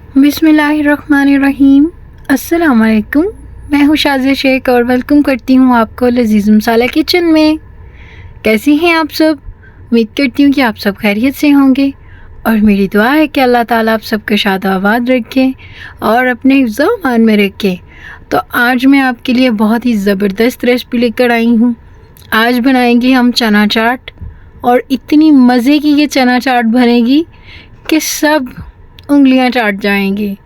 बिस्मिल्लाहिर्रहमानिर्रहीम। अस्सलाम वालेकुम। मैं हूँ शाज़िया शेख और वेलकम करती हूँ आपको लजीज़ मसाला किचन में। कैसे हैं आप सब? उम्मीद करती हूँ कि आप सब खैरियत से होंगे और मेरी दुआ है कि अल्लाह ताला आप सबको शाद आबाद रखे और अपने हिफ्ज़-ओ-अमान में रखे। तो आज मैं आपके लिए बहुत ही ज़बरदस्त रेसिपी लेकर आई हूँ। आज बनाएंगे हम चना चाट और इतनी मज़े की ये चना चाट बनेगी कि सब उंगलियां चाट जाएंगी।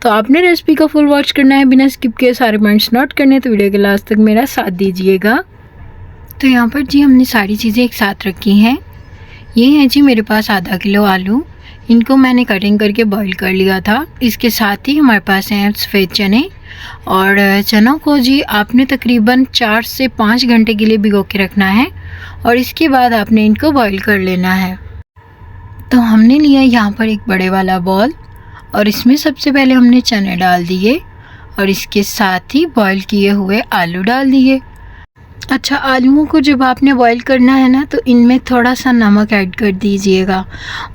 तो आपने रेसिपी को फुल वॉच करना है, बिना स्किप किए सारे पॉइंट्स नोट करने, तो वीडियो के लास्ट तक मेरा साथ दीजिएगा। तो यहाँ पर जी हमने सारी चीज़ें एक साथ रखी हैं। ये है जी मेरे पास आधा किलो आलू, इनको मैंने कटिंग करके बॉईल कर लिया था। इसके साथ ही हमारे पास हैं सफ़ेद चने, और चनों को जी आपने तकरीबन 4 से 5 घंटे के लिए भिगो के रखना है और इसके बाद आपने इनको बॉईल कर लेना है। तो हमने लिया यहाँ पर एक बड़े वाला बॉल और इसमें सबसे पहले हमने चने डाल दिए और इसके साथ ही बॉईल किए हुए आलू डाल दिए। अच्छा, आलूओं को जब आपने बॉईल करना है ना, तो इनमें थोड़ा सा नमक ऐड कर दीजिएगा।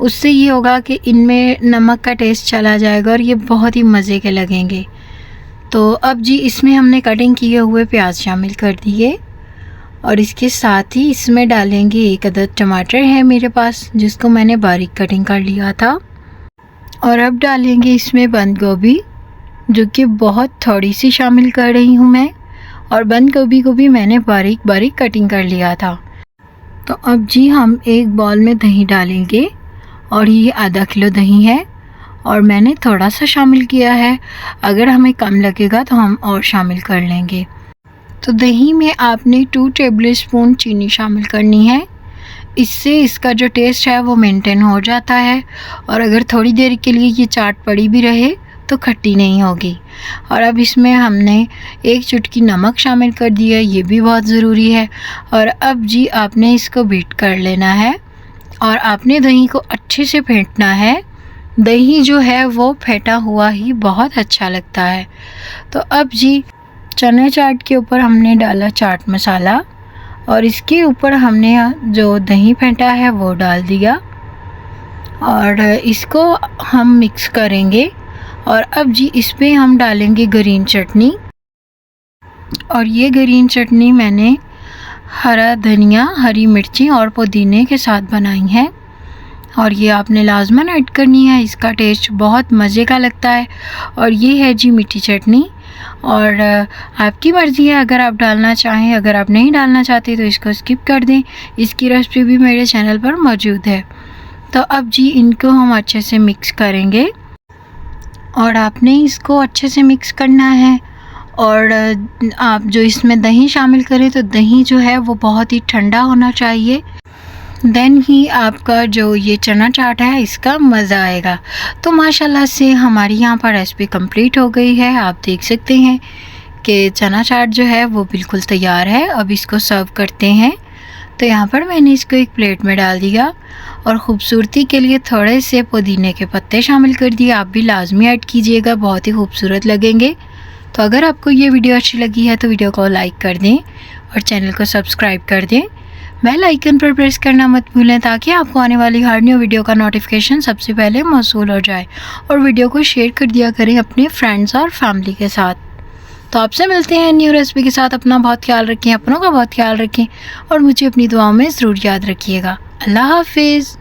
उससे ये होगा कि इनमें नमक का टेस्ट चला जाएगा और ये बहुत ही मज़े के लगेंगे। तो अब जी इसमें हमने कटिंग किए हुए प्याज शामिल कर दिए और इसके साथ ही इसमें डालेंगे एक अदद टमाटर है मेरे पास, जिसको मैंने बारीक कटिंग कर लिया था। और अब डालेंगे इसमें बंद गोभी, जो कि बहुत थोड़ी सी शामिल कर रही हूँ मैं, और बंद गोभी को भी मैंने बारीक बारीक कटिंग कर लिया था। तो अब जी हम एक बाउल में दही डालेंगे और ये आधा किलो दही है और मैंने थोड़ा सा शामिल किया है। अगर हमें कम लगेगा तो हम और शामिल कर लेंगे। तो दही में आपने 2 टेबल स्पून चीनी शामिल करनी है। इससे इसका जो टेस्ट है वो मेंटेन हो जाता है और अगर थोड़ी देर के लिए ये चाट पड़ी भी रहे तो खट्टी नहीं होगी। और अब इसमें हमने 1 चुटकी नमक शामिल कर दिया, ये भी बहुत ज़रूरी है। और अब जी आपने इसको बीट कर लेना है और आपने दही को अच्छे से फेंटना है। दही जो है वो फेंटा हुआ ही बहुत अच्छा लगता है। तो अब जी चने चाट के ऊपर हमने डाला चाट मसाला और इसके ऊपर हमने जो दही फेंटा है वो डाल दिया और इसको हम मिक्स करेंगे। और अब जी इस पे हम डालेंगे ग्रीन चटनी, और ये ग्रीन चटनी मैंने हरा धनिया, हरी मिर्ची और पुदीने के साथ बनाई है और ये आपने लाजमन ऐड करनी है। इसका टेस्ट बहुत मज़े का लगता है। और ये है जी मीठी चटनी, और आपकी मर्ज़ी है अगर आप डालना चाहें, अगर आप नहीं डालना चाहते तो इसको स्किप कर दें। इसकी रेसिपी भी मेरे चैनल पर मौजूद है। तो अब जी इनको हम अच्छे से मिक्स करेंगे और आपने इसको अच्छे से मिक्स करना है। और आप जो इसमें दही शामिल करें तो दही जो है वो बहुत ही ठंडा होना चाहिए, देन ही आपका जो ये चना चाट है इसका मज़ा आएगा। तो माशाल्लाह से हमारी यहाँ पर रेसिपी कंप्लीट हो गई है। आप देख सकते हैं कि चना चाट जो है वो बिल्कुल तैयार है। अब इसको सर्व करते हैं। तो यहाँ पर मैंने इसको एक प्लेट में डाल दिया और ख़ूबसूरती के लिए थोड़े से पुदीने के पत्ते शामिल कर दिए। आप भी लाजमी ऐड कीजिएगा, बहुत ही खूबसूरत लगेंगे। तो अगर आपको ये वीडियो अच्छी लगी है तो वीडियो को लाइक कर दें और चैनल को सब्सक्राइब कर दें। बेल आइकन पर प्रेस करना मत भूलें ताकि आपको आने वाली हर न्यू वीडियो का नोटिफिकेशन सबसे पहले मौसूल हो जाए। और वीडियो को शेयर कर दिया करें अपने फ्रेंड्स और फैमिली के साथ। तो आपसे मिलते हैं न्यू रेसिपी के साथ। अपना बहुत ख्याल रखें, अपनों का बहुत ख्याल रखें और मुझे अपनी दुआओं में ज़रूर याद रखिएगा। अल्लाह हाफिज़।